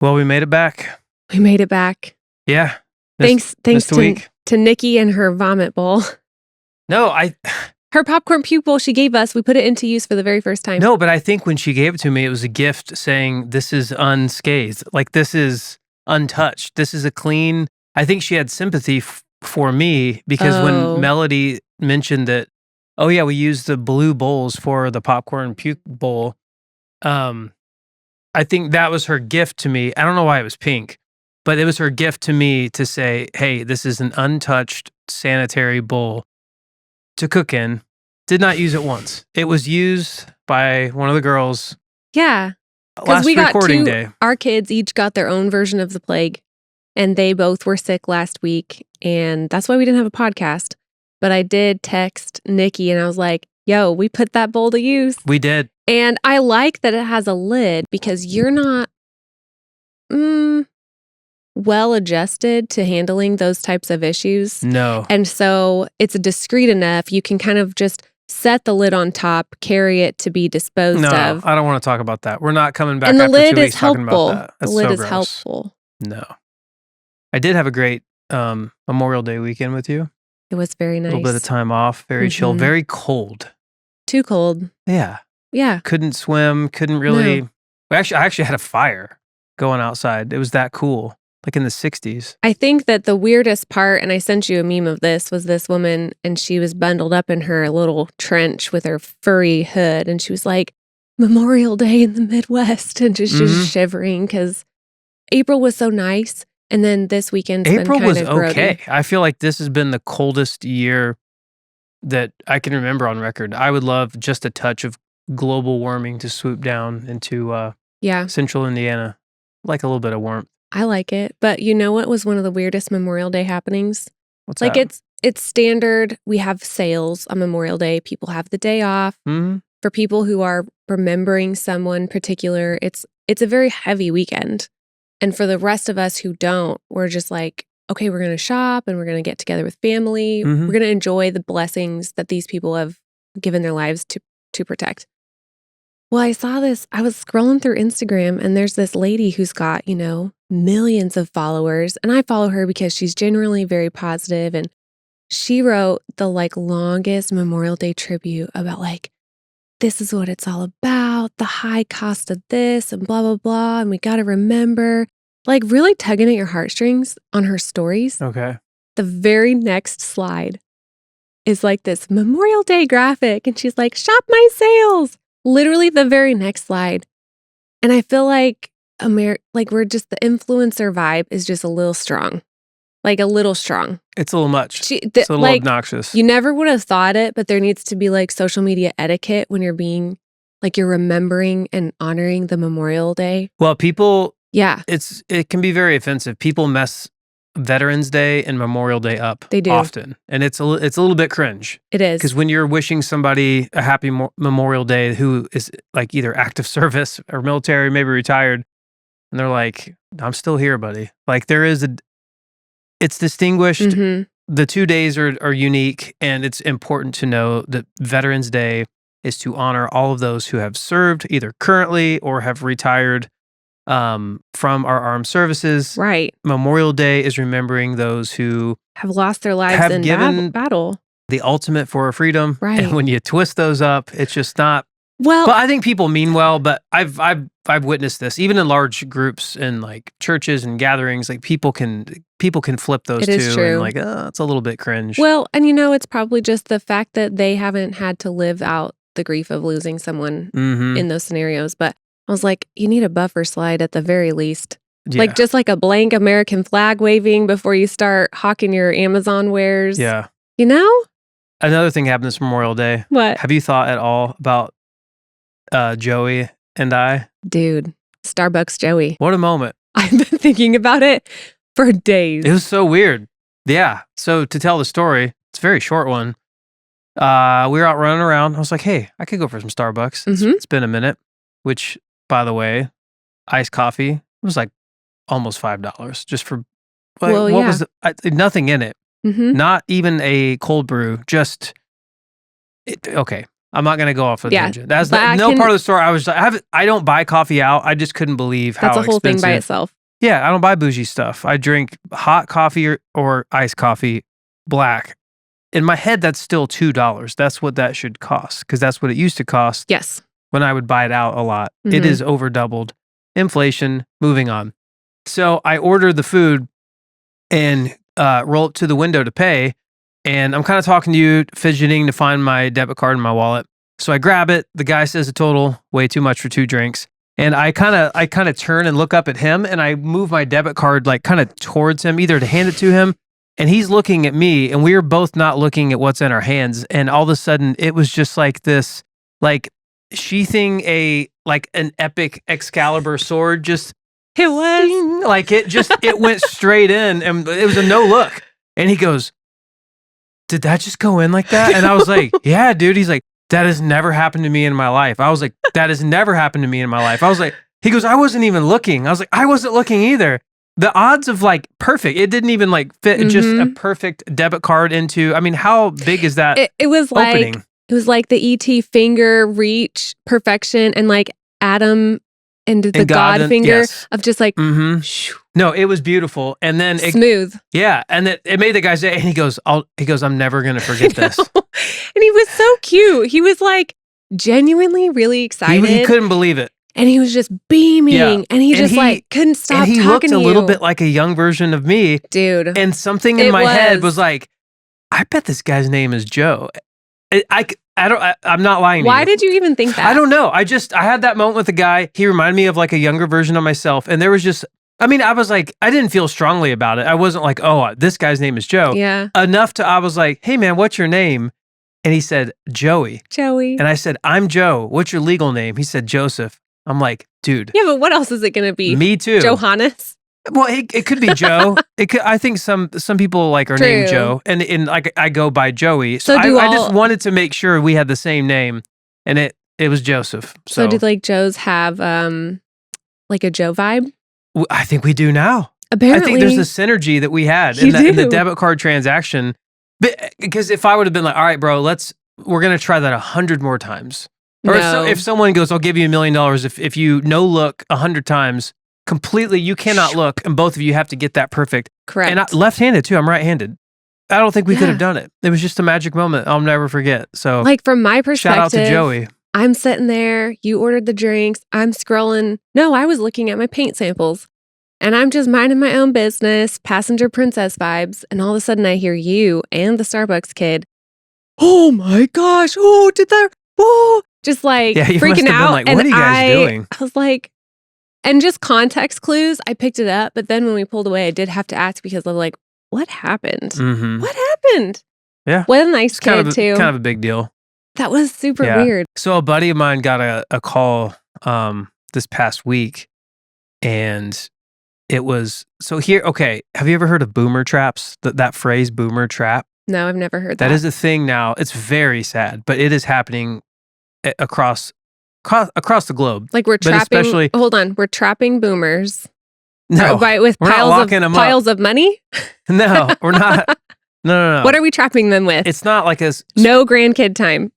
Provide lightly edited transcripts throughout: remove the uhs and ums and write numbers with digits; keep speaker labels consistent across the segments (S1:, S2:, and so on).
S1: Well, we made it back.
S2: We made it back.
S1: Yeah.
S2: Thanks
S1: missed a week.
S2: to Nikki and her vomit bowl.
S1: No,
S2: Her popcorn puke bowl she gave us, we put it into use for the very first time.
S1: No, but I think when she gave it to me, it was a gift saying this is unscathed. Like, this is untouched. This is a clean. I think she had sympathy for me because when Melody mentioned that, oh yeah, we used the blue bowls for the popcorn puke bowl. I think that was her gift to me. I don't know why it was pink, but it was her gift to me to say, hey, this is an untouched sanitary bowl to cook in. Did not use it once. It was used by one of the girls.
S2: Yeah.
S1: Last
S2: we got
S1: recording day.
S2: Our kids each got their own version of the plague, and they both were sick last week, and that's why we didn't have a podcast. But I did text Nikki, and I was like, yo, we put that bowl to use.
S1: We did.
S2: And I like that it has a lid because you're not well adjusted to handling those types of issues.
S1: No.
S2: And so it's discreet enough. You can kind of just set the lid on top, carry it to be disposed of.
S1: No, I don't want to talk about that. We're not coming back
S2: and the
S1: after
S2: lid
S1: 2
S2: is
S1: weeks talking
S2: helpful.
S1: about that. That's
S2: the lid
S1: so
S2: is
S1: gross.
S2: helpful.
S1: No. I did have a great Memorial Day weekend with you.
S2: It was very nice.
S1: A little bit of time off, very chill, very cold.
S2: Too cold.
S1: Yeah.
S2: Yeah.
S1: Couldn't swim, couldn't really. I actually had a fire going outside. It was that cool, like in the 60s.
S2: I think that the weirdest part, and I sent you a meme of this, was this woman, and she was bundled up in her little trench with her furry hood, and she was like, Memorial Day in the Midwest, and just shivering because April was so nice, and then this weekend's
S1: April
S2: been kind
S1: was
S2: of
S1: okay.
S2: grody.
S1: I feel like this has been the coldest year that I can remember on record. I would love just a touch of global warming to swoop down into central Indiana, like a little bit of warmth.
S2: I like it, but you know what was one of the weirdest Memorial Day happenings?
S1: What's
S2: like
S1: that?
S2: It's standard. We have sales on Memorial Day. People have the day off. For people who are remembering someone particular, it's a very heavy weekend. And for the rest of us who don't, we're just like, okay, we're going to shop and we're going to get together with family. We're going to enjoy the blessings that these people have given their lives to protect. Well, I saw this. I was scrolling through Instagram, and there's this lady who's got, millions of followers. And I follow her because she's generally very positive. And she wrote the longest Memorial Day tribute about this is what it's all about, the high cost of this and blah, blah, blah. And we got to remember, really tugging at your heartstrings on her stories.
S1: Okay.
S2: The very next slide is this Memorial Day graphic. And she's like, shop my sales. Literally the very next slide. And I feel like we're just, the influencer vibe is just a little strong. A little strong.
S1: It's a little much. It's a little obnoxious.
S2: You never would have thought it, but there needs to be social media etiquette when you're being, you're remembering and honoring the Memorial Day.
S1: Well, people,
S2: yeah,
S1: it can be very offensive. People mess Veterans Day and Memorial Day up.
S2: They do
S1: often, and it's a little bit cringe.
S2: It is,
S1: because when you're wishing somebody a happy Memorial Day who is either active service or military, maybe retired, and they're like, "I'm still here, buddy." It's distinguished. The 2 days are unique, and it's important to know that Veterans Day is to honor all of those who have served either currently or have retired from our armed services.
S2: Right.
S1: Memorial Day is remembering those who
S2: have lost their lives in battle.
S1: The ultimate for our freedom.
S2: Right.
S1: And when you twist those up, it's just not.
S2: Well,
S1: but I think people mean well, but I've witnessed this even in large groups and churches and gatherings. People can flip those two. Is true. And it's a little bit cringe.
S2: Well, and it's probably just the fact that they haven't had to live out the grief of losing someone in those scenarios. But I was like, you need a buffer slide at the very least.
S1: Yeah.
S2: Just a blank American flag waving before you start hawking your Amazon wares.
S1: Yeah.
S2: Another
S1: thing happened this Memorial Day.
S2: What?
S1: Have you thought at all about Joey and I?
S2: Dude, Starbucks Joey.
S1: What a moment.
S2: I've been thinking about it for days.
S1: It was so weird. Yeah. So to tell the story, it's a very short one. We were out running around. I was like, hey, I could go for some Starbucks. It's been a minute, which, by the way, iced coffee was almost $5 just for, was nothing in it. Not even a cold brew, just, okay. I'm not gonna go off a
S2: Yeah,
S1: tangent. That's
S2: but I
S1: no
S2: can-
S1: part of the story. I don't buy coffee out. I just couldn't believe how
S2: That's a whole thing by
S1: expensive-
S2: itself.
S1: Yeah, I don't buy bougie stuff. I drink hot coffee or iced coffee, black. In my head, that's still $2. That's what that should cost because that's what it used to cost
S2: Yes.
S1: when I would buy it out a lot. It
S2: Mhm.
S1: is over doubled. Inflation, moving on. So I ordered the food and roll up to the window to pay. And I'm kind of talking to you, fidgeting to find my debit card in my wallet. So I grab it. The guy says a total way too much for 2 drinks. And I kind of turn and look up at him and I move my debit card like kind of towards him, either to hand it to him. And he's looking at me and we were both not looking at what's in our hands. And all of a sudden it was just like this, like sheathing an epic Excalibur sword. Just
S2: It was.
S1: ding, like it went straight in and it was a no look. And he goes, "Did that just go in like that?" And I was like, "Yeah, dude." He's like, "That has never happened to me in my life." I was like, "That has never happened to me in my life." I was like, he goes, "I wasn't even looking." I was like, "I wasn't looking either." The odds of like perfect, it didn't even like fit just a perfect debit card into, I mean, how big is that
S2: It was
S1: opening?
S2: like it was like the ET finger reach perfection and like Adam and the
S1: And
S2: God
S1: and-
S2: finger
S1: yes.
S2: of just like
S1: Mhm.
S2: shoo,
S1: No, it was beautiful. And then
S2: smooth.
S1: yeah, and it made the guy say, and he goes, "I'm never going to forget this."
S2: And he was so cute. He was like genuinely really excited.
S1: He couldn't believe it.
S2: and he was just beaming.
S1: Yeah.
S2: And he
S1: And
S2: just
S1: he-
S2: like couldn't stop
S1: And he
S2: talking
S1: looked
S2: to
S1: a
S2: you.
S1: little bit like a young version of me.
S2: Dude.
S1: And something in
S2: It
S1: my head
S2: was.
S1: was like, I bet this guy's name is Joe. I'm not lying to
S2: Why
S1: you.
S2: did you even think that?
S1: I don't know. I had that moment with the guy. He reminded me of like a younger version of myself. And there was just, I mean, I was like, I didn't feel strongly about it. I wasn't like, oh, this guy's name is Joe.
S2: Yeah.
S1: Enough to, I was like, "Hey man, what's your name?" And he said, "Joey."
S2: Joey.
S1: And I said, "I'm Joe. What's your legal name?" He said, "Joseph." I'm like, dude,
S2: Yeah, but what else is it going to be?
S1: me too.
S2: Johannes?
S1: Well, it could be Joe. I think some people like are named
S2: True.
S1: Joe, and like I go by Joey.
S2: So
S1: So
S2: do
S1: I just
S2: all-
S1: wanted to make sure we had the same name, and it was Joseph.
S2: So
S1: So,
S2: did like Joe's have like a Joe vibe?
S1: I think we do now.
S2: Apparently.
S1: I think there's a synergy that we had
S2: You
S1: in the
S2: do.
S1: debit card transaction. Because if I would have been like, "All right, bro, we're gonna try that 100 more times," or
S2: No.
S1: if someone goes, "I'll give you $1 million if you no look 100 times." Completely, you cannot look, and both of you have to get that perfect.
S2: Correct.
S1: And left-handed too. I'm right-handed. I don't think we could
S2: Yeah.
S1: have done it. It was just a magic moment I'll never forget. So
S2: like from my perspective,
S1: shout out to Joey.
S2: I'm sitting there, you ordered the drinks, I'm scrolling. No, I was looking at my paint samples. And I'm just minding my own business, passenger princess vibes, and all of a sudden I hear you and the Starbucks kid, "Oh my gosh, oh, did that, oh," just like
S1: Yeah, you must
S2: freaking
S1: have been
S2: out.
S1: like,
S2: and
S1: "What are you guys doing?"
S2: I was like, and just context clues, I picked it up, but then when we pulled away, I did have to ask because I'm like, what happened?
S1: Mm-hmm.
S2: What happened?
S1: Yeah.
S2: What a nice
S1: It's
S2: kid, too.
S1: kind of a big deal.
S2: That was super
S1: Yeah.
S2: weird.
S1: So a buddy of mine got a call this past week, and it was so here. Okay, have you ever heard of boomer traps? That phrase, boomer trap.
S2: No, I've never heard that.
S1: That is a thing now. It's very sad, but it is happening across the globe.
S2: Like we're
S1: But
S2: trapping.
S1: especially-
S2: Hold on, we're trapping boomers.
S1: No,
S2: with
S1: we're not locking them up.
S2: piles of money.
S1: no, we're not. No.
S2: What are we trapping them with?
S1: It's not like a
S2: No grandkid time.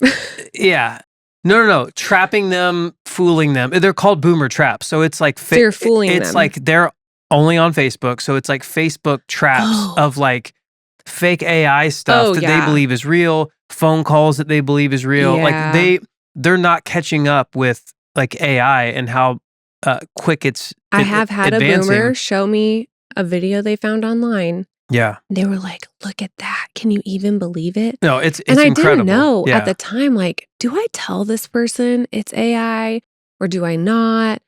S1: yeah. No. Trapping them, fooling them. They're called boomer traps. So it's like
S2: So you're fooling
S1: It's
S2: them.
S1: like they're only on Facebook. So it's like Facebook traps
S2: Oh.
S1: of like fake AI stuff
S2: Oh,
S1: that
S2: yeah.
S1: they believe is real, phone calls that they believe is real.
S2: Yeah.
S1: Like they're not catching up with like AI and how quick it's
S2: I have had
S1: advancing.
S2: a boomer show me a video they found online.
S1: Yeah.
S2: They were like, "Look at that! Can you even believe it?"
S1: No, it's
S2: And I
S1: incredible.
S2: didn't know
S1: Yeah.
S2: at the time, like, do I tell this person it's AI or do I not?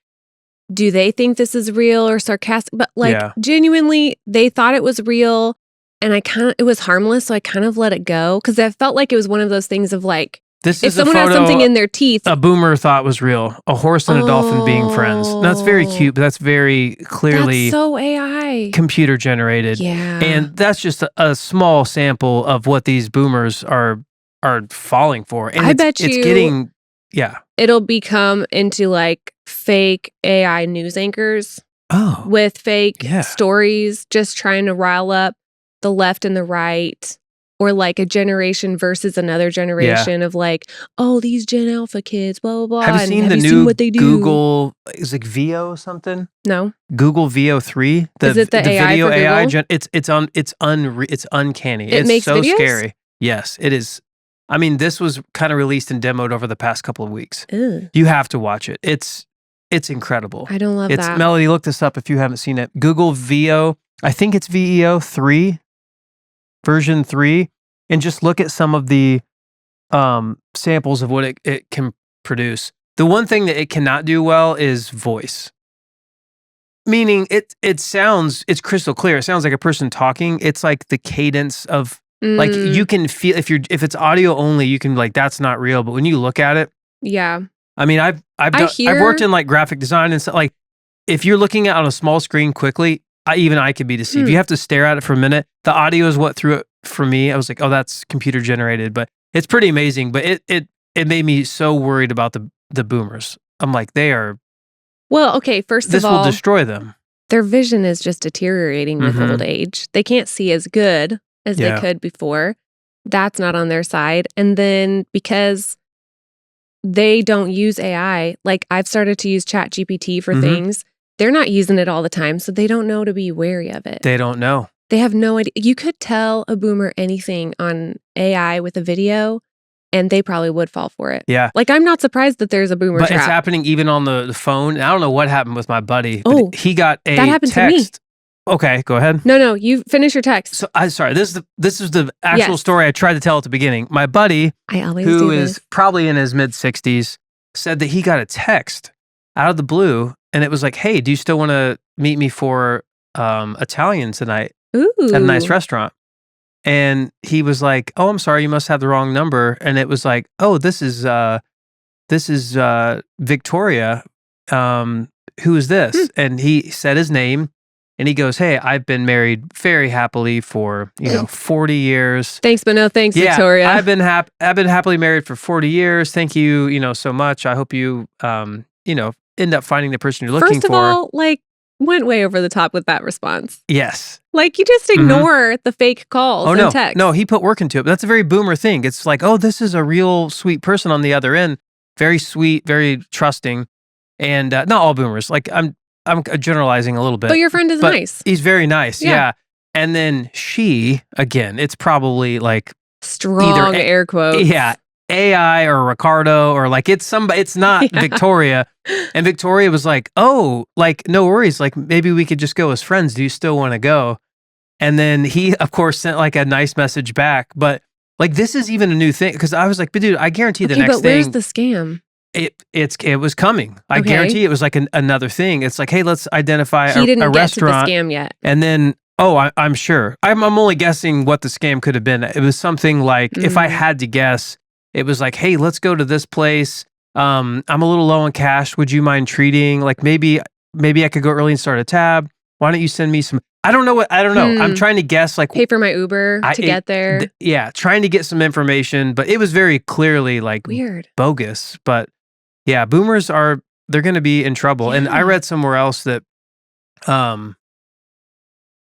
S2: Do they think this is real or sarcastic? But like
S1: Yeah.
S2: genuinely, they thought it was real and it was harmless. So I kind of let it go because I felt like it was one of those things of like,
S1: This
S2: if
S1: is a
S2: someone has
S1: photo
S2: something in their teeth,
S1: a boomer thought was real. A horse and a dolphin being friends. Now, that's very
S2: Oh.
S1: cute, but that's very clearly
S2: that's so AI.
S1: computer generated.
S2: Yeah.
S1: And that's just a small sample of what these boomers are falling for. And
S2: I
S1: it's,
S2: bet
S1: it's
S2: you-
S1: getting
S2: It'll become into like fake AI news anchors
S1: oh
S2: with fake
S1: Yeah.
S2: stories, just trying to rile up the left and the right. or like a generation versus another generation of like, oh, these Gen Alpha kids, blah, blah, blah.
S1: Have you seen the new what they do? Google, is it Veo something?
S2: No.
S1: Google Veo 3?
S2: Is it the AI
S1: video
S2: for
S1: AI? It's uncanny.
S2: It makes
S1: so
S2: videos?
S1: Scary. Yes, it is. I mean, this was kind of released and demoed over the past couple of weeks.
S2: Ugh.
S1: You have to watch it. It's incredible.
S2: I don't love that.
S1: Melody, look this up if you haven't seen it. Google Veo, I think it's VEO 3, version 3, and just look at some of the samples of what it can produce. The one thing that it cannot do well is voice. Meaning it's crystal clear. It sounds like a person talking. It's like the cadence of like you can feel if it's audio only, you can like that's not real. But when you look at it,
S2: yeah.
S1: I mean, I've worked in like graphic design and stuff. Like if you're looking at on a small screen quickly, I could be deceived. You have to stare at it for a minute. The audio is what threw it for me. I was like, oh, that's computer generated, but it's pretty amazing. But it made me so worried about the boomers. I'm like, they are.
S2: Well, okay. First
S1: this
S2: of all,
S1: will destroy them.
S2: Their vision is just deteriorating with old age. They can't see as good as they could before. That's not on their side. And then because they don't use AI, like I've started to use ChatGPT for things. They're not using it all the time, so they don't know to be wary of it.
S1: They don't know.
S2: They have no idea. You could tell a boomer anything on AI with a video, and they probably would fall for it.
S1: Yeah.
S2: Like, I'm not surprised that there's a boomer
S1: But
S2: trap.
S1: it's happening even on the phone. I don't know what happened with my buddy.
S2: Oh,
S1: he got a
S2: that happened
S1: text.
S2: to me.
S1: Okay, go ahead.
S2: No, you finish your text.
S1: So I'm sorry. This is the actual story I tried to tell at the beginning. My buddy, who is probably in his mid-60s, said that he got a text out of the blue, and it was like, "Hey, do you still want to meet me for Italian tonight at a nice restaurant?" And he was like, "Oh, I'm sorry, you must have the wrong number." And it was like, "Oh, this is Victoria. Who is this?" And he said his name. And he goes, "Hey, I've been married very happily for 40 years.
S2: Thanks, but no thanks, Victoria.
S1: I've been happily married for 40 years. Thank you, so much. I hope you, end up finding the person you're looking for."
S2: First of all, like, went way over the top with that response.
S1: Yes.
S2: Like, you just ignore the fake calls and texts.
S1: No, he put work into it. But that's a very boomer thing. It's like, oh, this is a real sweet person on the other end. Very sweet, very trusting, and not all boomers. Like I'm generalizing a little bit.
S2: But your friend is nice.
S1: He's very nice. Yeah. And then she, again, it's probably like
S2: strong air quotes.
S1: Yeah. AI or Ricardo or like it's somebody, it's not Victoria. And Victoria was like, "Oh, like no worries. Like maybe we could just go as friends. Do you still want to go?" And then he, of course, sent like a nice message back. But like this is even a new thing because I was like, "But dude, I guarantee the next
S2: but
S1: thing."
S2: Where's the scam?
S1: It was coming. I guarantee it was like another thing. It's like, hey, let's identify
S2: he didn't
S1: a
S2: get
S1: restaurant.
S2: To the scam yet.
S1: And then, I'm sure. I'm only guessing what the scam could have been. It was something like, if I had to guess, it was like, hey, let's go to this place. I'm a little low on cash. Would you mind treating? Like maybe I could go early and start a tab. Why don't you send me some? I don't know. I'm trying to guess. Like
S2: pay for my Uber to get there.
S1: Trying to get some information, but it was very clearly like
S2: weird,
S1: bogus. But yeah, boomers they're going to be in trouble. Yeah. And I read somewhere else that, well,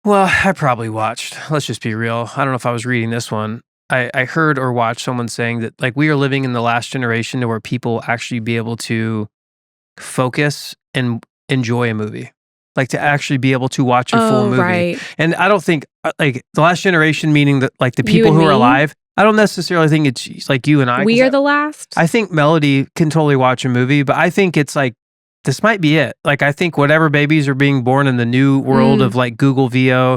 S1: I probably watched, let's just be real. I don't know if I was reading this one. I heard or watched someone saying that like we are living in the last generation to where people actually be able to focus and enjoy a movie. Like to actually be able to watch a full movie.
S2: Right.
S1: And I don't think like the last generation, meaning that like the people who are alive, I don't necessarily think it's like you and I.
S2: We are the last.
S1: I think Melody can totally watch a movie, but I think it's like, this might be it. Like, I think whatever babies are being born in the new world of like Google Veo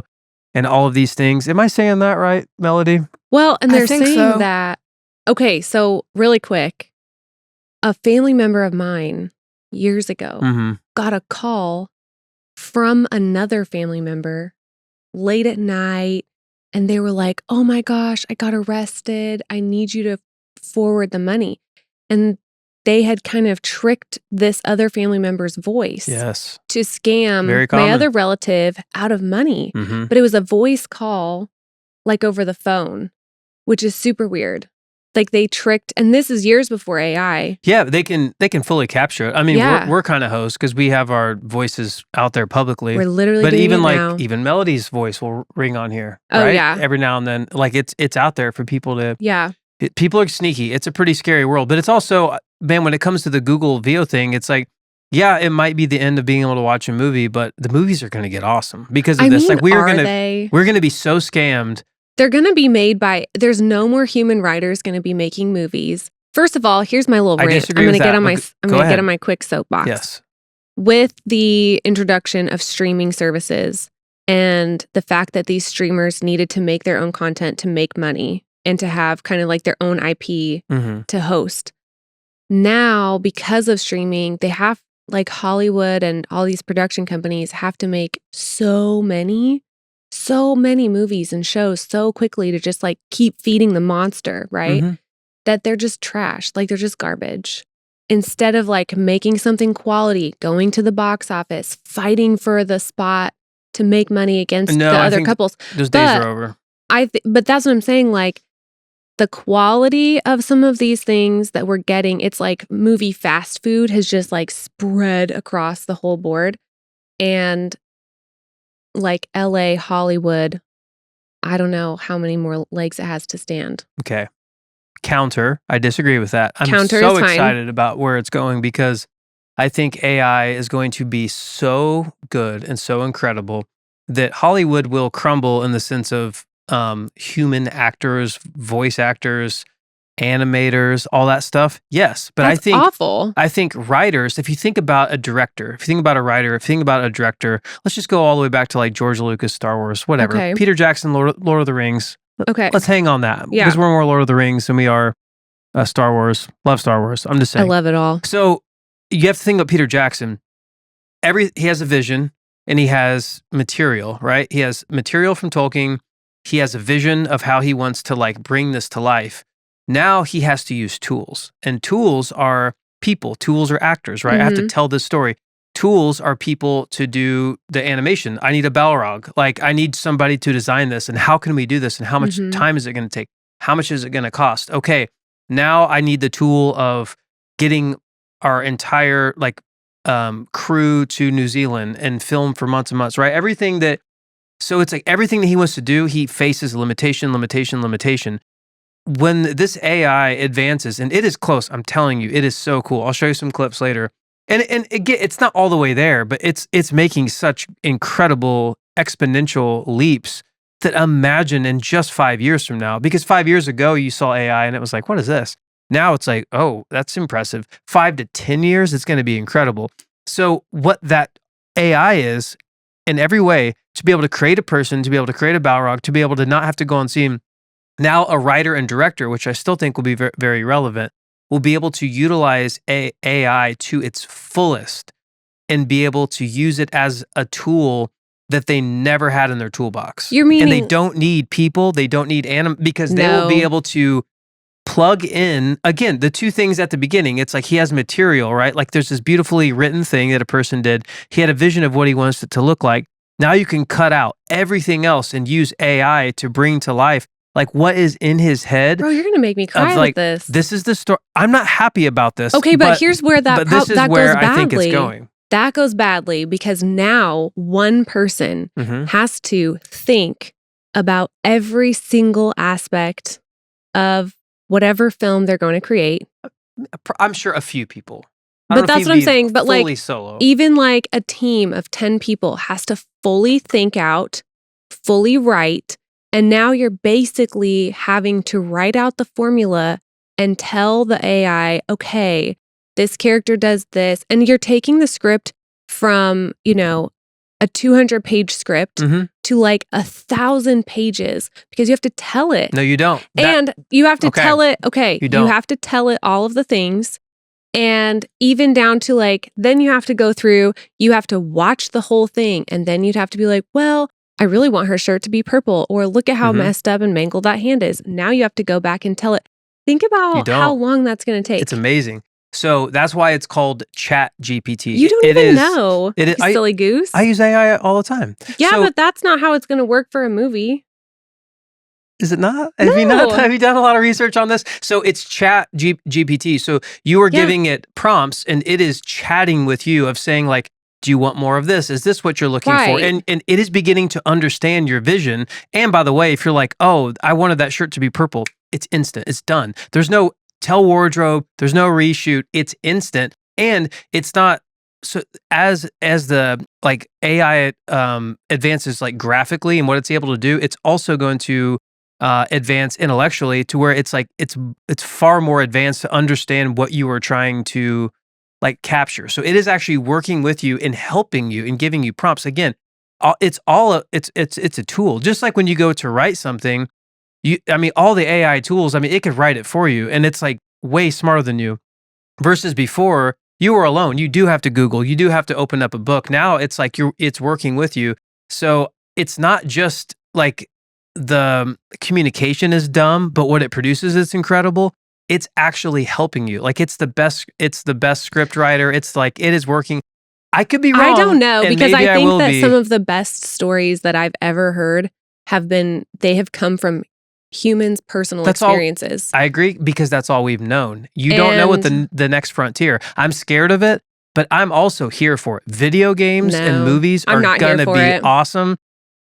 S1: and all of these things. Am I saying that right, Melody?
S2: Well, and they're saying that, okay, so really quick, a family member of mine years ago got a call from another family member late at night. And they were like, "Oh my gosh, I got arrested. I need you to forward the money." And they had kind of tricked this other family member's voice to scam my other relative out of money. But it was a voice call, like over the phone, which is super weird. Like they tricked, and this is years before AI.
S1: Yeah, they can fully capture it. I mean,
S2: Yeah.
S1: we're kind of hosts because we have our voices out there publicly.
S2: We're literally
S1: But
S2: doing
S1: even
S2: it
S1: like
S2: now.
S1: even Melody's voice will ring on here,
S2: Oh,
S1: right?
S2: yeah.
S1: Every now and then, like it's out there for people to.
S2: Yeah.
S1: People are sneaky. It's a pretty scary world, but it's also, man, when it comes to the Google VO thing, it's like, yeah, it might be the end of being able to watch a movie, but the movies are going to get awesome because of this.
S2: mean,
S1: Like we're going to be so scammed.
S2: They're going to be made by, there's no more human writers going to be making movies. First of all, here's my little rant. I'm going to get on my quick soapbox.
S1: Yes.
S2: With the introduction of streaming services and the fact that these streamers needed to make their own content to make money and to have kind of like their own IP to host. Now, because of streaming, they have like Hollywood and all these production companies have to make so many movies and shows so quickly to just like keep feeding the monster, right? That they're just trash, like they're just garbage. Instead of like making something quality, going to the box office, fighting for the spot to make money against the other couples.
S1: Those days are over.
S2: But that's what I'm saying, like the quality of some of these things that we're getting, it's like movie fast food has just like spread across the whole board. And like LA, Hollywood, I don't know how many more legs it has to stand.
S1: Okay. Counter, I disagree with that. I'm
S2: Counter
S1: so
S2: is fine.
S1: excited about where it's going because I think AI is going to be so good and so incredible that Hollywood will crumble in the sense of human actors, voice actors, animators, all that stuff. Yes, but
S2: That's awful.
S1: I think writers, if you think about a director, if you think about a writer, if you think about a director, let's just go all the way back to like George Lucas, Star Wars, whatever.
S2: Okay.
S1: Peter Jackson, Lord of the Rings.
S2: Okay.
S1: Let's hang on that.
S2: Yeah.
S1: Because we're more Lord of the Rings than we are Star Wars. Love Star Wars. I'm just saying.
S2: I love it all.
S1: So you have to think about Peter Jackson. He has a vision and he has material, right? He has material from Tolkien. He has a vision of how he wants to like bring this to life. Now he has to use tools, and tools are people. Tools are actors, right? I have to tell this story. Tools are people to do the animation. I need a Balrog. Like I need somebody to design this, and how can we do this? And how much time is it going to take? How much is it going to cost? Okay, now I need the tool of getting our entire like crew to New Zealand and film for months and months, right? Everything that. So it's like everything that he wants to do, he faces limitation. When this AI advances, and it is close, I'm telling you, it is so cool. I'll show you some clips later. And again, it's not all the way there, but it's making such incredible exponential leaps that imagine in just 5 years from now, because 5 years ago you saw AI and it was like, what is this? Now it's like, oh, that's impressive. 5 to 10 years, it's going to be incredible. So what that AI is in every way, to be able to create a person, to be able to create a Balrog, to be able to not have to go and see him. Now a writer and director, which I still think will be very, very relevant, will be able to utilize AI to its fullest and be able to use it as a tool that they never had in their toolbox.
S2: You're meaning,
S1: and they don't need people, they don't need because they will be able to plug in, again, the two things at the beginning. It's like he has material, right? Like there's this beautifully written thing that a person did. He had a vision of what he wants it to look like. Now you can cut out everything else and use AI to bring to life like what is in his head.
S2: Bro, you're going to make me cry with this.
S1: This is the story. I'm not happy about this.
S2: Okay, but here's where that goes badly.
S1: I think it's going.
S2: That goes badly because now one person has to think about every single aspect of whatever film they're going to create.
S1: I'm sure a few people.
S2: But that's what I'm saying. But like
S1: solo.
S2: Even like a team of 10 people has to fully think out, fully write. And now you're basically having to write out the formula and tell the AI, okay, this character does this. And you're taking the script from, a 200-page script to like 1,000 pages because you have to tell it.
S1: No, you don't.
S2: And you have to tell it,
S1: you
S2: have to tell it all of the things. And even down to like, then you have to go through, you have to watch the whole thing. And then you'd have to be like, well, I really want her shirt to be purple, or look at how messed up and mangled that hand is. Now you have to go back and tell it. Think about how long that's going to take.
S1: It's amazing. So that's why it's called Chat GPT.
S2: You don't even know, you silly goose.
S1: I use AI all the time.
S2: Yeah, but that's not how it's going to work for a movie.
S1: Is it not?
S2: No.
S1: Have you done a lot of research on this? So it's GPT. So you are giving it prompts and it is chatting with you of saying like, do you want more of this? Is this what you're looking for? And it is beginning to understand your vision. And by the way, if you're like, oh, I wanted that shirt to be purple, it's instant. It's done. There's no tell wardrobe. There's no reshoot. It's instant. And it's not so as the like AI advances like graphically and what it's able to do, it's also going to advance intellectually to where it's like it's far more advanced to understand what you are trying to like capture. So it is actually working with you and helping you and giving you prompts. Again, it's a tool. Just like when you go to write something, all the AI tools, it could write it for you and it's like way smarter than you. Versus before, you were alone. You do have to Google. You do have to open up a book. Now it's like it's working with you. So it's not just like the communication is dumb, but what it produces is incredible. It's actually helping you. Like it's the best script writer. It's like it is working. I could be wrong.
S2: I don't know because I think that some of the best stories that I've ever heard have come from humans' personal experiences.
S1: I agree because that's all we've known. You don't know what the next frontier. I'm scared of it, but I'm also here for it. Video games and movies are going to be awesome.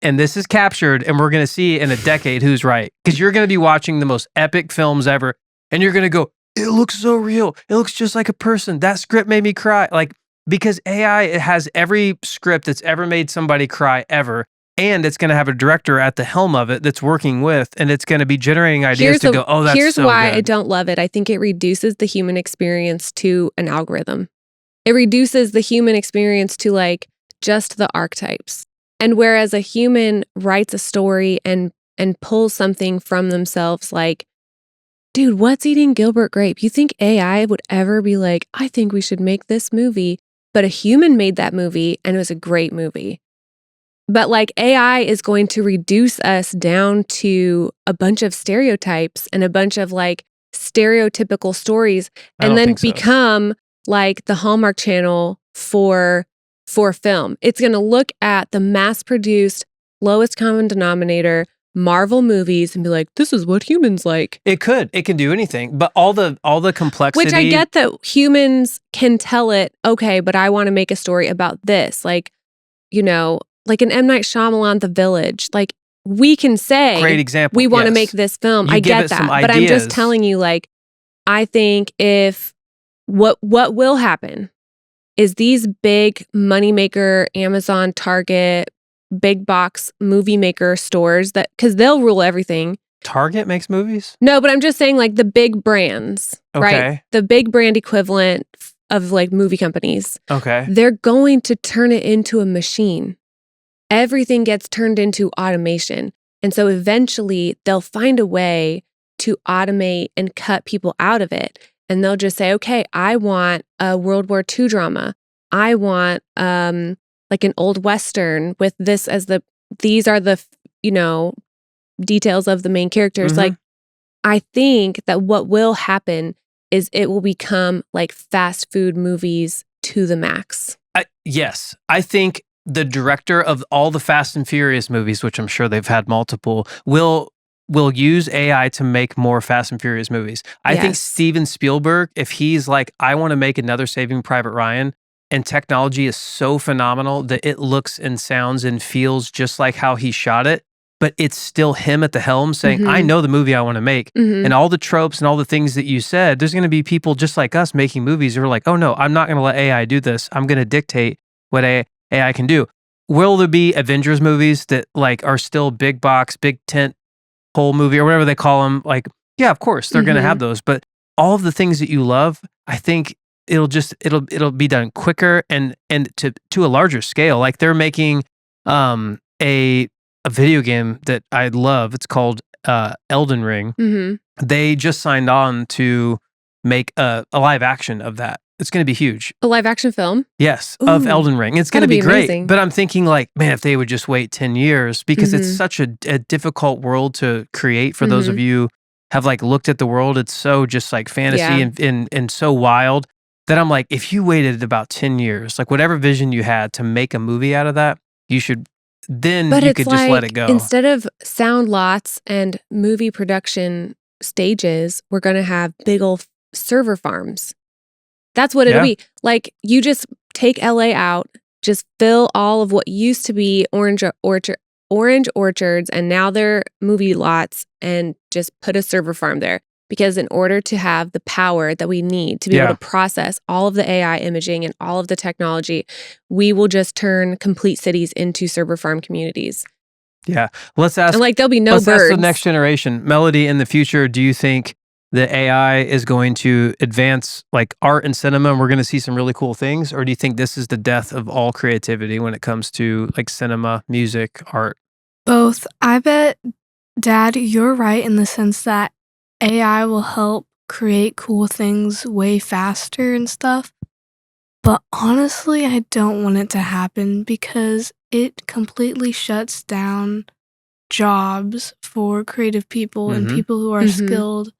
S1: And this is captured and we're going to see in a decade who's right. Because you're going to be watching the most epic films ever and you're going to go, it looks so real. It looks just like a person. That script made me cry. Like, because AI, it has every script that's ever made somebody cry ever. And it's going to have a director at the helm of it that's working with, and it's going to be generating ideas to go, oh, that's so good.
S2: Here's why I don't love it. I think it reduces the human experience to an algorithm. It reduces the human experience to like just the archetypes. And whereas a human writes a story and pulls something from themselves like, dude, what's eating Gilbert Grape? You think AI would ever be like, I think we should make this movie, but a human made that movie and it was a great movie. But like AI is going to reduce us down to a bunch of stereotypes and a bunch of like stereotypical stories and then become like the Hallmark Channel for film. It's going to look at the mass-produced, lowest common denominator Marvel movies and be like, this is what humans like.
S1: It can do anything, but all the complexity.
S2: Which I get that humans can tell it, okay, but I want to make a story about this. Like, you know, like an M. Night Shyamalan, The Village. Like we can say,
S1: great example.
S2: We want to make this film. I get that, but I'm just telling you, like, I think if what will happen is these big moneymaker, Amazon, Target, big box movie maker stores because they'll rule everything.
S1: Target makes movies?
S2: No, but I'm just saying like the big brands, right? The big brand equivalent of like movie companies.
S1: Okay.
S2: They're going to turn it into a machine. Everything gets turned into automation. And so eventually they'll find a way to automate and cut people out of it. And they'll just say, okay, I want a World War II drama. I want like an old Western with this as these are the, you know, details of the main characters.
S1: Mm-hmm.
S2: Like, I think that what will happen is it will become like fast food movies to the max.
S1: Yes. I think the director of all the Fast and Furious movies, which I'm sure they've had multiple, will use AI to make more Fast and Furious movies. I think Steven Spielberg, if he's like, I want to make another Saving Private Ryan, and technology is so phenomenal that it looks and sounds and feels just like how he shot it, but it's still him at the helm saying, I know the movie I want to make. And all the tropes and all the things that you said, there's going to be people just like us making movies who are like, oh no, I'm not going to let AI do this. I'm going to dictate what AI can do. Will there be Avengers movies that like are still big box, big tent pole movie or whatever they call them? Like, yeah, of course they're going to have those, but all of the things that you love, I think it'll be done quicker and to a larger scale. Like they're making a video game that I love. It's called Elden Ring. They just signed on to make a live action of that. It's going to be huge.
S2: A live action film?
S1: Yes, of Elden Ring. It's going to be great. Amazing. But I'm thinking like, man, if they would just wait 10 years, because it's such a difficult world to create for those of you have like looked at the world. It's so just like fantasy and so wild that I'm like, if you waited about 10 years, like whatever vision you had to make a movie out of that, you should then
S2: But
S1: you
S2: it's
S1: could just let it go.
S2: instead of sound lots and movie production stages, we're going to have big old server farms. That's what it'll
S1: Yeah.
S2: be. Like, you just take LA out, just fill all of what used to be orange orchards, and now they're movie lots, and just put a server farm there. Because in order to have the power that we need to be able to process all of the AI imaging and all of the technology, we will just turn complete cities into server farm communities.
S1: Yeah. Let's ask,
S2: And like, there'll be no
S1: let's
S2: birds.
S1: ask the next generation. Melody, in the future, do you think the AI is going to advance like art and cinema and we're going to see some really cool things? Or do you think this is the death of all creativity when it comes to like cinema, music, art?
S3: Both. I bet, Dad, you're right in the sense that AI will help create cool things way faster and stuff. But honestly, I don't want it to happen because it completely shuts down jobs for creative people and people who are skilled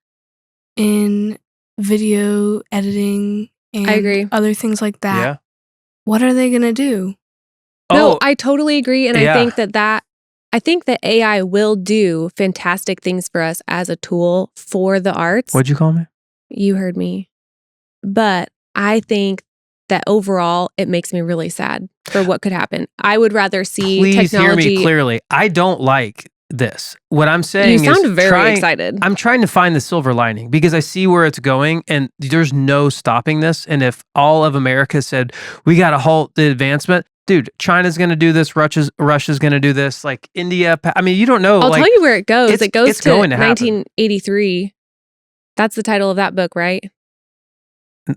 S3: in video editing
S2: I agree.
S3: and other things like that.
S1: Yeah.
S3: What are they going to do?
S2: No,
S1: Oh,
S2: I totally agree. And
S1: yeah.
S2: I think that AI will do fantastic things for us as a tool for the arts.
S1: What'd you call me?
S2: You heard me. But I think that overall, it makes me really sad for what could happen. I would rather see
S1: Please
S2: technology.
S1: hear me clearly. I don't like this. What I'm saying
S2: You
S1: is
S2: sound very excited.
S1: I'm trying to find the silver lining because I see where it's going and there's no stopping this. And if all of America said, we got to halt the advancement, dude, China's going to do this. Russia's going to do this. Like India. I mean, you don't know.
S2: I'll
S1: like,
S2: tell you where it goes.
S1: it's
S2: It goes
S1: it's
S2: to
S1: going to happen.
S2: 1983. That's the title of that book, right?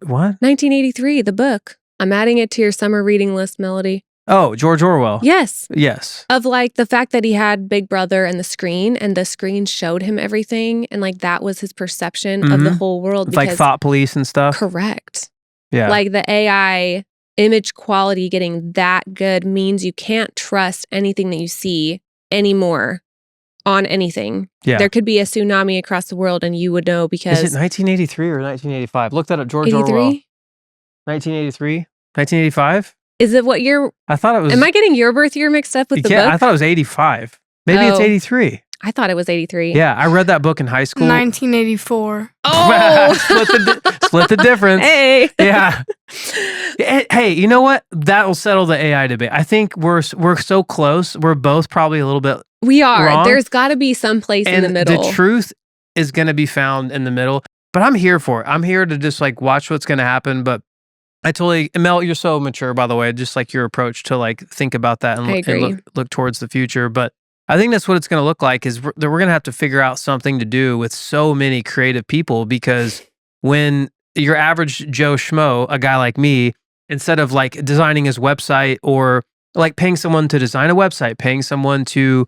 S1: What?
S2: 1983, the book. I'm adding it to your summer reading list, Melody.
S1: Oh, George Orwell.
S2: Yes.
S1: Yes.
S2: Of like the fact that he had Big Brother and the screen showed him everything. And like that was his perception of the whole world.
S1: It's like thought police and stuff.
S2: Correct.
S1: Yeah.
S2: Like the AI image quality getting that good means you can't trust anything that you see anymore on anything.
S1: Yeah.
S2: There could be a tsunami across the world and you would know because...
S1: Is it 1983 or 1985? Look that up. George
S2: 83?
S1: Orwell. 1983? 1985?
S2: Is it what year?
S1: I thought it was...
S2: Am I getting your birth year mixed up with the book?
S1: I thought it was 85. Maybe it's 83.
S2: I thought it was 83.
S1: Yeah, I read that book in high school.
S3: 1984.
S2: Oh!
S1: Split the difference.
S2: Hey.
S1: Yeah. Hey, you know what? That'll settle the AI debate. I think we're so close. We're both probably a little bit
S2: We are.
S1: wrong.
S2: There's got to be some place in the middle.
S1: The truth is going to be found in the middle. But I'm here for it. I'm here to just like watch what's going to happen. But I totally, Mel, you're so mature, by the way, just like your approach to like think about that and look towards the future. But I think that's what it's going to look like is we're going to have to figure out something to do with so many creative people because when your average Joe Schmo, a guy like me, instead of like designing his website or like paying someone to design a website, paying someone to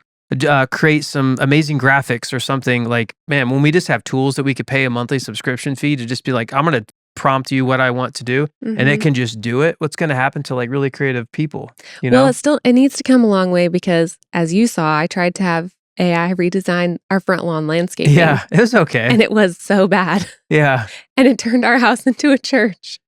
S1: create some amazing graphics or something, like, man, when we just have tools that we could pay a monthly subscription fee to just be like, I'm going to prompt you what I want to do and it can just do it. What's going to happen to like really creative people? You know?
S2: Well, it needs to come a long way because as you saw, I tried to have AI redesign our front lawn landscaping.
S1: Yeah, it was okay.
S2: And it was so bad.
S1: Yeah.
S2: And it turned our house into a church.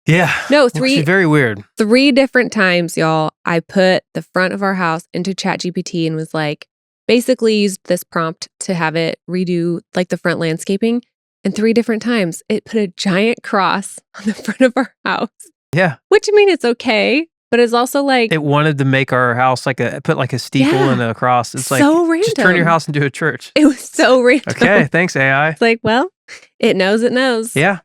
S1: Yeah.
S2: No,
S1: Which is very weird.
S2: 3 different times, y'all, I put the front of our house into ChatGPT and was like, basically used this prompt to have it redo like the front landscaping. And 3 different times, it put a giant cross on the front of our house.
S1: Yeah.
S2: Which, I mean, it's okay, but it's also like...
S1: It wanted to make our house put like a steeple and a cross. It's like,
S2: so random.
S1: Just turn your house into a church.
S2: It was so random.
S1: Okay, thanks, AI.
S2: It's like, well, it knows.
S1: Yeah.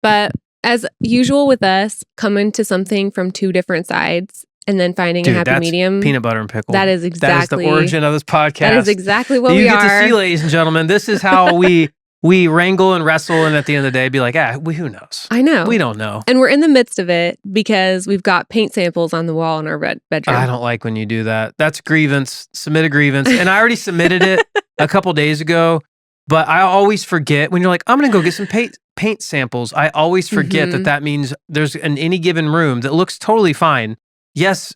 S2: But as usual with us, coming to something from 2 different sides and then finding a happy medium.
S1: Peanut butter and pickle.
S2: That is exactly...
S1: That is the origin of this podcast.
S2: That is exactly what
S1: you
S2: we are.
S1: You get to see, ladies and gentlemen, this is how we wrangle and wrestle and at the end of the day be like, who knows?
S2: I know.
S1: We don't know.
S2: And we're in the midst of it because we've got paint samples on the wall in our bedroom.
S1: I don't like when you do that. That's a grievance. Submit a grievance. And I already submitted it a couple days ago, but I always forget when you're like, I'm going to go get some paint samples. I always forget that means there's in any given room that looks totally fine. Yes,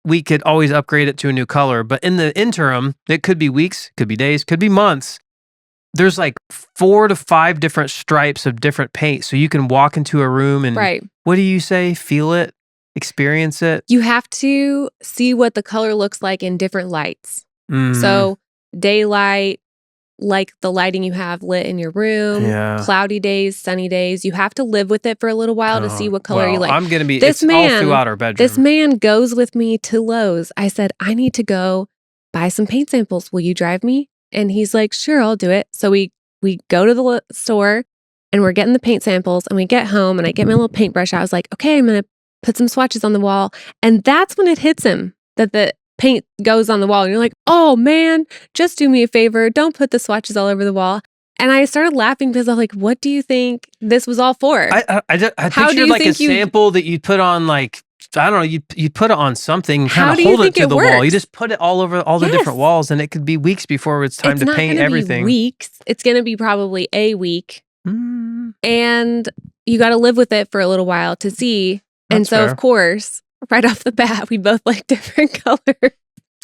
S1: we could always upgrade it to a new color, but in the interim, it could be weeks, could be days, could be months. There's like 4 to 5 different stripes of different paint. So you can walk into a room and what do you say? Feel it? experience it.
S2: You have to see what the color looks like in different lights.
S1: Mm.
S2: So daylight, like the lighting you have lit in your room,
S1: Yeah.
S2: cloudy days, sunny days. You have to live with it for a little while to see what color you like.
S1: I'm going to be,
S2: This
S1: it's all
S2: man-
S1: throughout our bedroom.
S2: This man goes with me to Lowe's. I said, I need to go buy some paint samples. Will you drive me? And he's like, sure, I'll do it. So we go to the store and we're getting the paint samples and we get home and I get my little paintbrush. I was like, okay, I'm going to put some swatches on the wall. And that's when it hits him that the paint goes on the wall. And you're like, oh man, just do me a favor. Don't put the swatches all over the wall. And I started laughing because I was like, what do you think this was all for?
S1: I pictured like a sample that you'd put on like, I don't know, you'd put it on something, kind of hold it to the wall. You just put it all over all the different walls and it could be weeks before it's time to paint everything.
S2: It's not going to be weeks. It's going to be probably a week. And you got to live with it for a little while to see. And so, of course, right off the bat, we both like different colors.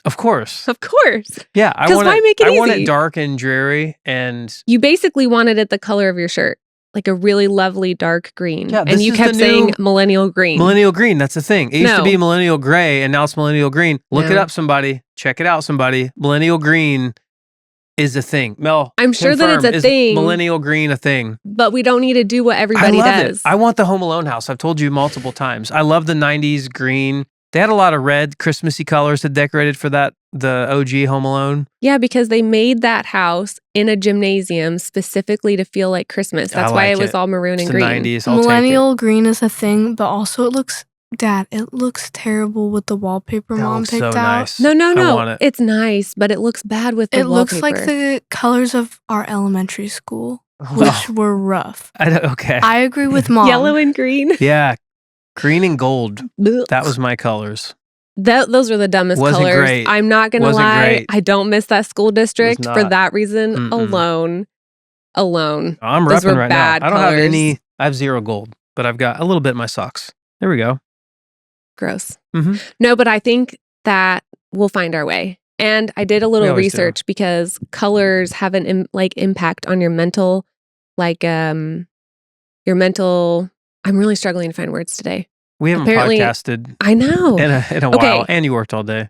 S1: Of course.
S2: Of course.
S1: Yeah. I want it dark and dreary. And
S2: you basically wanted it the color of your shirt, like a really lovely dark green.
S1: Yeah,
S2: and you kept saying millennial green.
S1: Millennial green. That's the thing. It used to be millennial gray and now it's millennial green. Look it up, somebody. Check it out, somebody. Millennial green is a thing. Mel,
S2: I'm sure that it's a thing.
S1: Millennial green a thing.
S2: But we don't need to do what everybody does.
S1: I want the Home Alone house. I've told you multiple times. I love the 90s green. They had a lot of red Christmassy colors that decorated for the OG Home Alone.
S2: Yeah, because they made that house in a gymnasium specifically to feel like Christmas. That's why it was all maroon and green.
S1: The 90s.
S3: Millennial green is a thing, but also it looks terrible with the wallpaper Mom picked out.
S1: Nice.
S2: No. It's nice, but it looks bad with the wallpaper.
S3: It looks like the colors of our elementary school, which were rough.
S1: Okay.
S3: I agree with Mom.
S2: Yellow and green.
S1: Yeah. Green and gold. That was my colors.
S2: Those are the dumbest colors.
S1: Great.
S2: I'm not going to lie.
S1: Great.
S2: I don't miss that school district for that reason alone.
S1: I'm repping right now. I don't have any. I have 0 gold, but I've got a little bit in my socks. There we go.
S2: Gross. No, but I think that we'll find our way. And I did a little research because colors have an impact on your mental, I'm really struggling to find words today.
S1: We haven't podcasted.
S2: I know.
S1: In a while, and you worked all day.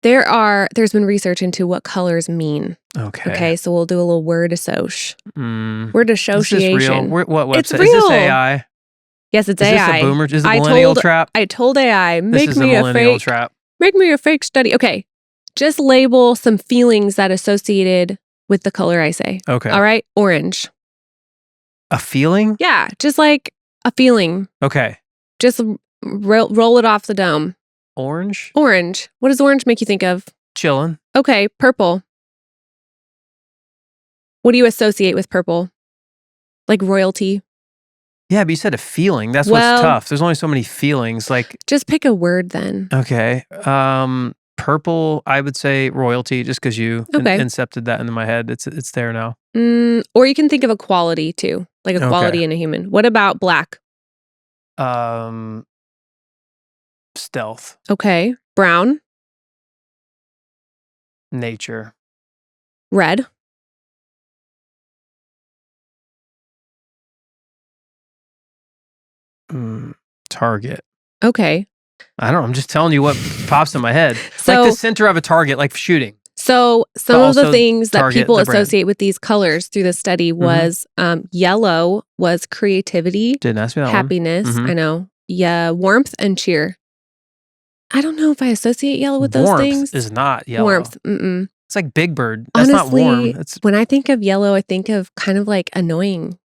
S2: There's been research into what colors mean.
S1: Okay.
S2: So we'll do a little word association. Word association.
S1: Is this real? What website?
S2: It's real.
S1: Is this AI?
S2: Yes, it's AI.
S1: Is this a boomer? Is it a millennial trap?
S2: I told AI,
S1: This is a millennial trap.
S2: Make me a fake study. Okay. Just label some feelings that associated with the color I say.
S1: Okay.
S2: All right. Orange.
S1: A feeling?
S2: Yeah. Just like a feeling.
S1: Okay.
S2: Just roll it off the dome.
S1: Orange?
S2: Orange. What does orange make you think of?
S1: Chillin'.
S2: Okay. Purple. What do you associate with purple? Like royalty?
S1: Yeah, but you said a feeling. That's what's tough. There's only so many feelings. Like,
S2: just pick a word then.
S1: Okay. Purple, I would say royalty, just because you incepted that into my head. It's there now.
S2: Or you can think of a quality too, like a quality in a human. What about black?
S1: Stealth.
S2: Okay. Brown.
S1: Nature.
S2: Red.
S1: Target.
S2: Okay.
S1: I don't know. I'm just telling you what pops in my head. Like the center of a target, like shooting.
S2: So some of the things that people associate with these colors through the study was yellow was creativity.
S1: Didn't ask me that
S2: happiness. I know. Yeah. Warmth and cheer. I don't know if I associate yellow with those things.
S1: Warmth is not yellow.
S2: Warmth.
S1: It's like Big Bird. That's
S2: honestly,
S1: not warm.
S2: When I think of yellow, I think of kind of like annoying.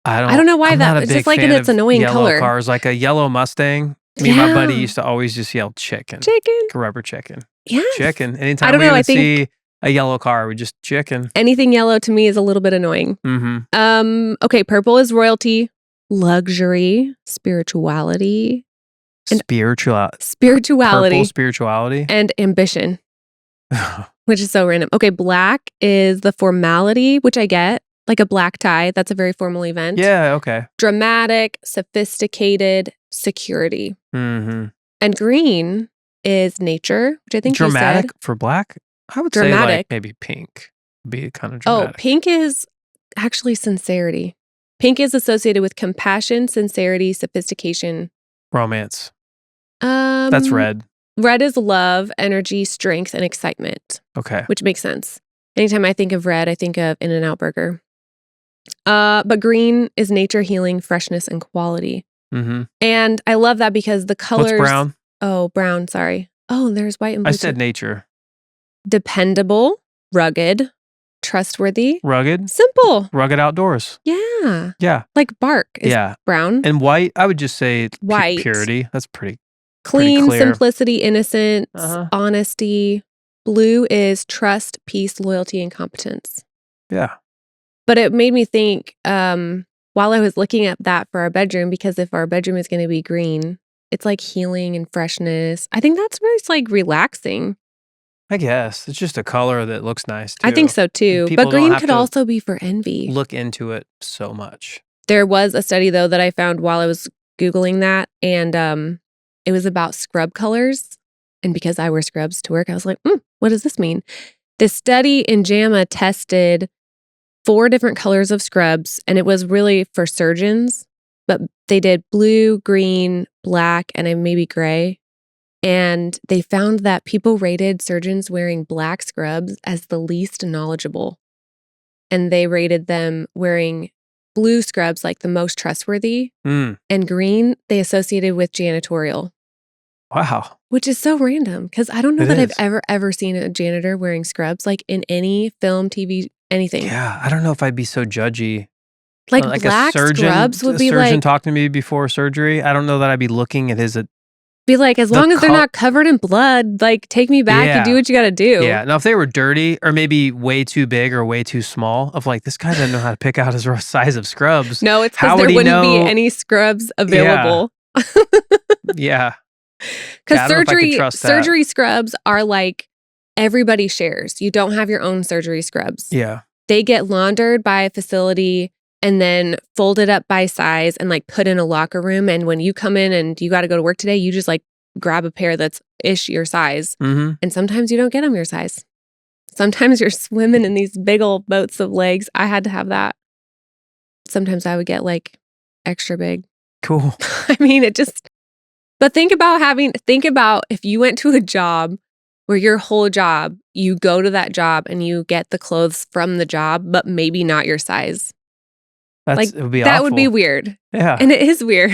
S1: I
S2: don't know why that. It's just like it's annoying
S1: yellow
S2: color.
S1: Cars, like a yellow Mustang. Me and my buddy used to always just yell chicken.
S2: Chicken.
S1: Rubber chicken.
S2: Yeah.
S1: Chicken. Anytime we would see a yellow car, we just chicken.
S2: Anything yellow to me is a little bit annoying. Okay, purple is royalty, luxury, spirituality. Spirituality.
S1: Purple spirituality.
S2: And ambition. Which is so random. Okay, black is the formality, which I get. Like a black tie. That's a very formal event.
S1: Yeah, okay.
S2: Dramatic, sophisticated, security. And green is nature, which I think
S1: dramatic
S2: you said.
S1: For black? I would say like maybe pink would be kind of dramatic.
S2: Oh, pink is actually sincerity. Pink is associated with compassion, sincerity, sophistication.
S1: Romance. That's red.
S2: Red is love, energy, strength, and excitement,
S1: Okay.
S2: which makes sense. Anytime I think of red, I think of In-N-Out Burger. But green is nature, healing, freshness, and quality.
S1: Mm-hmm.
S2: And I love that because the colors.
S1: What's brown?
S2: Oh, brown. Sorry. Oh, there's white and blue.
S1: I said
S2: too.
S1: nature.
S2: Dependable, rugged, trustworthy,
S1: Rugged.
S2: simple.
S1: Rugged outdoors.
S2: Yeah.
S1: Yeah.
S2: Like bark is
S1: Yeah.
S2: brown.
S1: And white, I would just say
S2: White.
S1: purity. That's pretty
S2: Clean,
S1: clear.
S2: simplicity, innocence,
S1: Uh-huh.
S2: honesty. Blue is trust, peace, loyalty, and competence.
S1: Yeah.
S2: But it made me think while I was looking at that for our bedroom, because if our bedroom is going to be green, it's like healing and freshness. I think that's really like relaxing.
S1: I guess. It's just a color that looks nice too.
S2: I think so too.
S1: People
S2: But
S1: don't
S2: green
S1: have
S2: could
S1: to
S2: also be for envy.
S1: look into it so much.
S2: There was a study though that I found while I was Googling that, and it was about scrub colors. And because I wear scrubs to work, I was like, what does this mean? The study in JAMA tested 4 different colors of scrubs, and it was really for surgeons, but they did blue, green, black, and maybe gray. And they found that people rated surgeons wearing black scrubs as the least knowledgeable. And they rated them wearing blue scrubs like the most trustworthy.
S1: Mm.
S2: And green, they associated with janitorial.
S1: Wow.
S2: Which is so random because I don't know
S1: It
S2: that
S1: is.
S2: I've ever seen a janitor wearing scrubs like in any film, TV, anything.
S1: Yeah. I don't know if I'd be so judgy.
S2: Like
S1: a
S2: black
S1: surgeon,
S2: scrubs would
S1: a
S2: be
S1: surgeon
S2: like,
S1: talked to me before surgery. I don't know that I'd be looking at his.
S2: be like, as
S1: the
S2: long as they're
S1: col-
S2: not covered in blood, like take me back.
S1: Yeah.
S2: You do what you got to do.
S1: Yeah. Now, if they were dirty or maybe way too big or way too small, of like, this guy doesn't know how to pick out his size of scrubs.
S2: No, it's
S1: How
S2: because there
S1: would he
S2: wouldn't be
S1: know-
S2: any scrubs available.
S1: Yeah.
S2: Because
S1: Yeah, I don't know if I could trust that.
S2: surgery scrubs are like everybody shares. You don't have your own surgery scrubs.
S1: Yeah.
S2: They get laundered by a facility and then folded up by size and like put in a locker room. And when you come in and you got to go to work today, you just like grab a pair that's ish your size.
S1: Mm-hmm.
S2: And sometimes you don't get them your size. Sometimes you're swimming in these big old boats of legs. I had to have that. Sometimes I would get like extra big.
S1: Cool.
S2: I mean, but think about if you went to a job where your whole job, you go to that job and you get the clothes from the job, but maybe not your size.
S1: It would be
S2: That
S1: awful.
S2: would be weird.
S1: Yeah.
S2: And it is weird.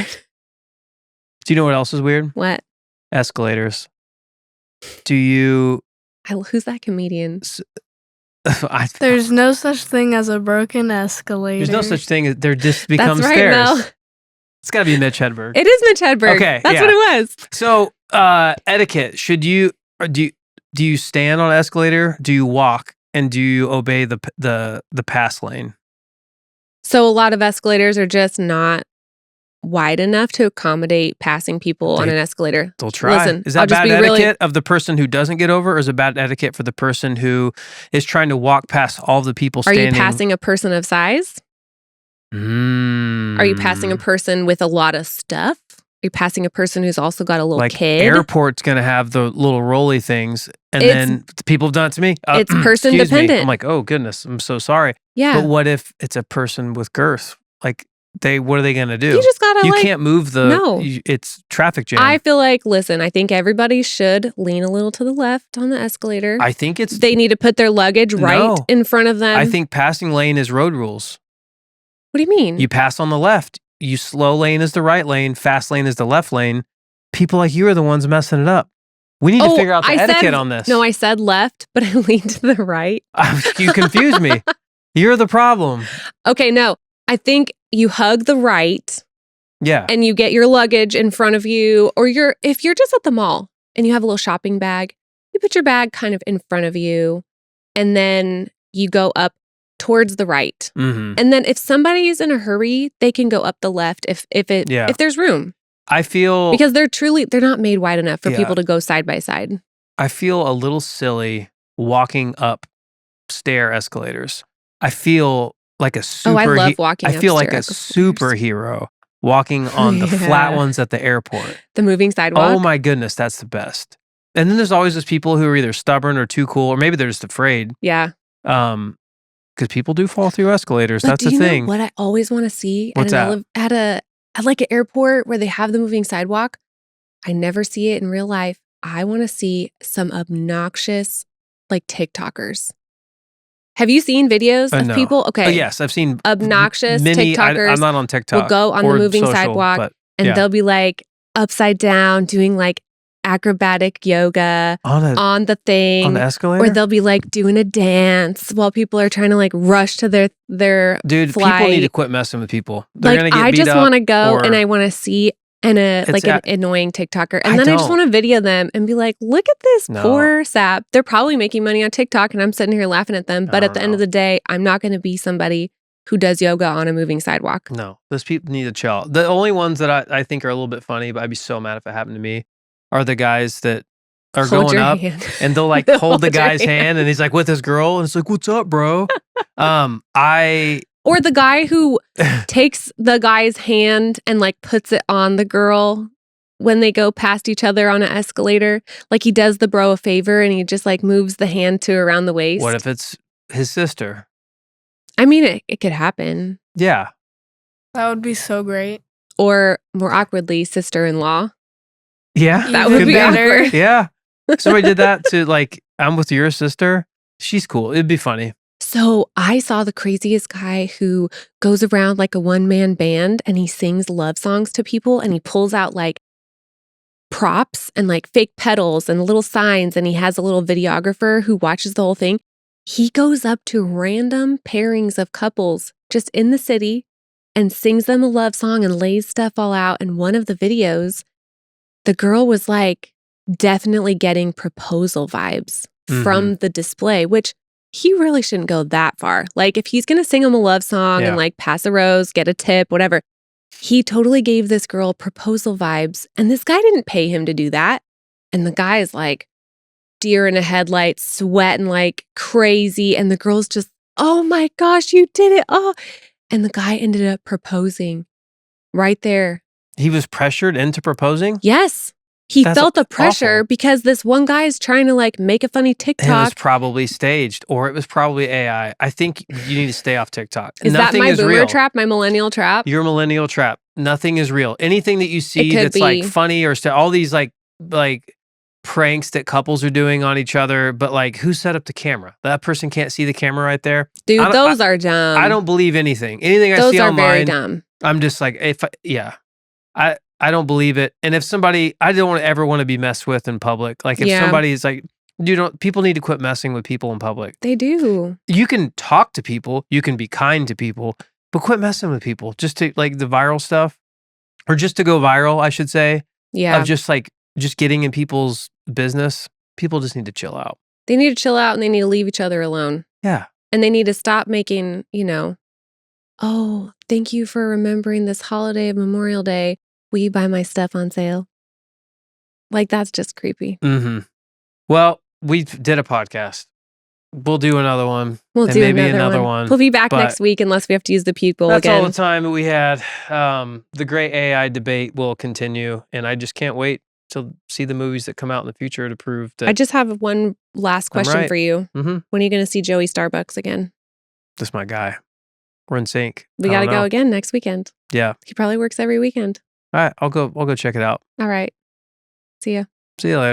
S1: Do you know what else is weird?
S2: What?
S1: Escalators. Do you?
S2: Who's that comedian?
S3: There's no such thing as a broken escalator.
S1: There's no such thing as they're just become
S2: That's right,
S1: stairs.
S2: Mel.
S1: It's got to be Mitch Hedberg.
S2: It is Mitch Hedberg.
S1: Okay,
S2: That's
S1: yeah.
S2: what it was.
S1: So, etiquette. Should you or do you stand on an escalator? Do you walk? And do you obey the pass lane?
S2: So a lot of escalators are just not wide enough to accommodate passing people on an escalator.
S1: They'll try.
S2: Listen,
S1: Is that
S2: I'll just
S1: bad
S2: be
S1: etiquette
S2: really-
S1: of the person who doesn't get over, or is it bad etiquette for the person who is trying to walk past all the people
S2: Are
S1: standing?
S2: you passing a person of size?
S1: Mm.
S2: Are you passing a person with a lot of stuff? Are you passing a person who's also got a little
S1: like
S2: kid?
S1: airport's gonna have the little rolly things, and
S2: It's-
S1: then people have done it to me.
S2: it's person
S1: excuse me.
S2: dependent.
S1: I'm like, oh goodness, I'm so sorry.
S2: Yeah.
S1: But what if it's a person with girth? Like what are they gonna do?
S2: You just gotta
S1: You
S2: like,
S1: can't move the.
S2: No.
S1: It's traffic jam.
S2: I feel like, listen, I think everybody should lean a little to the left on the escalator.
S1: I think it's.
S2: They need to put their luggage right
S1: No.
S2: in front of them.
S1: I think passing lane is road rules.
S2: What do you mean?
S1: You pass on the left. You slow lane is the right lane. Fast lane is the left lane. People like you are the ones messing it up. We need to figure out the etiquette on this.
S2: No, I said left, but I leaned to the right.
S1: You confuse me. You're the problem.
S2: Okay, no. I think you hug the right
S1: Yeah.
S2: and you get your luggage in front of you, or if you're just at the mall and you have a little shopping bag, you put your bag kind of in front of you and then you go up towards the right.
S1: Mm-hmm.
S2: And then if somebody is in a hurry, they can go up the left if there's room.
S1: I feel
S2: Because they're not made wide enough for
S1: Yeah.
S2: people to go side by side.
S1: I feel a little silly walking up stair escalators. I feel like a super.
S2: Oh, I love walking
S1: I feel
S2: up
S1: like
S2: stair
S1: a
S2: escalators.
S1: superhero walking on the flat
S2: Yeah.
S1: ones at the airport.
S2: The moving sidewalk.
S1: Oh my goodness, that's the best. And then there's always those people who are either stubborn or too cool, or maybe they're just afraid.
S2: Yeah.
S1: Because people do fall through escalators.
S2: But
S1: That's
S2: do
S1: the
S2: you
S1: thing.
S2: know what I always want to see
S1: What's that?
S2: at like an airport where they have the moving sidewalk? I never see it in real life. I want to see some obnoxious, like, TikTokers. Have you seen videos of
S1: No.
S2: people? Okay.
S1: Yes, I've seen
S2: obnoxious
S1: many.
S2: TikTokers
S1: I'm not on TikTok.
S2: will go on the
S1: or
S2: moving
S1: social,
S2: sidewalk
S1: but
S2: and
S1: yeah.
S2: they'll be like upside down doing like acrobatic yoga on the thing.
S1: on the escalator?
S2: Or they'll be like doing a dance while people are trying to like rush to their
S1: Dude,
S2: flight.
S1: people need to quit messing with people. They're
S2: Like,
S1: gonna get
S2: I
S1: beat
S2: just
S1: up.
S2: want to go
S1: or-
S2: and I want to see an annoying TikToker. And then I just want to video them and be like, look at this poor sap. They're probably making money on TikTok and I'm sitting here laughing at them. But at the end of the day, I'm not going to be somebody who does yoga on a moving sidewalk.
S1: No, those people need to chill. The only ones that I think are a little bit funny, but I'd be so mad if it happened to me, are the guys that are going up and they'll like hold the guy's hand and he's like with his girl and it's like, what's up, bro?
S2: Or the guy who takes the guy's hand and like puts it on the girl when they go past each other on an escalator. Like he does the bro a favor and he just like moves the hand to around the waist.
S1: What if it's his sister?
S2: I mean, it could happen.
S1: Yeah.
S3: That would be so great.
S2: Or more awkwardly, sister-in-law.
S1: Yeah.
S2: That would be better.
S1: Yeah. Somebody did that to like, I'm with your sister. She's cool. It'd be funny.
S2: So I saw the craziest guy who goes around like a one-man band and he sings love songs to people and he pulls out like props and like fake pedals and little signs and he has a little videographer who watches the whole thing. He goes up to random pairings of couples just in the city and sings them a love song and lays stuff all out. And one of the videos, the girl was like definitely getting proposal vibes from the display, which he really shouldn't go that far. Like if he's going to sing him a love song and like pass a rose, get a tip, whatever, he totally gave this girl proposal vibes. And this guy didn't pay him to do that. And the guy is like deer in a headlight, sweating like crazy. And the girl's just, oh my gosh, you did it. Oh. And the guy ended up proposing right there.
S1: He was pressured into proposing?
S2: Yes. He
S1: That's
S2: felt the pressure
S1: awful.
S2: because this one guy is trying to like make a funny TikTok.
S1: It was probably staged or it was probably AI. I think you need to stay off TikTok.
S2: Is
S1: Nothing
S2: that my
S1: is
S2: boomer
S1: real.
S2: trap, my millennial trap?
S1: Your millennial trap. Nothing is real. Anything that you see
S2: could
S1: that's like
S2: be.
S1: funny or all these like pranks that couples are doing on each other, but like who set up the camera? That person can't see the camera right there.
S2: Dude, those are dumb.
S1: I don't believe anything. Anything I
S2: those
S1: see
S2: are
S1: online,
S2: very dumb.
S1: I'm just like, I don't believe it. And if somebody, I don't ever want to be messed with in public. Like if somebody's like, people need to quit messing with people in public.
S2: They do.
S1: You can talk to people, you can be kind to people, but quit messing with people. Just to like the viral stuff, or just to go viral, I should say.
S2: Yeah.
S1: Of just getting in people's business. People just need to chill out.
S2: They need to chill out and they need to leave each other alone.
S1: Yeah.
S2: And they need to stop making, oh, thank you for remembering this holiday of Memorial Day. Will you buy my stuff on sale? Like, that's just creepy.
S1: Mm-hmm. Well, we did a podcast. We'll do another one.
S2: We'll do
S1: maybe another one.
S2: We'll be back next week unless we have to use the people
S1: that's
S2: again.
S1: all the time that we had. The great AI debate will continue, and I just can't wait to see the movies that come out in the future to prove that.
S2: I just have one last question for you.
S1: Mm-hmm.
S2: When are you going to see Joey Starbucks again?
S1: That's my guy. We're in sync.
S2: We got to go again next weekend.
S1: Yeah.
S2: He probably works every weekend.
S1: All right, I'll go check it out.
S2: All right. See ya.
S1: See you later.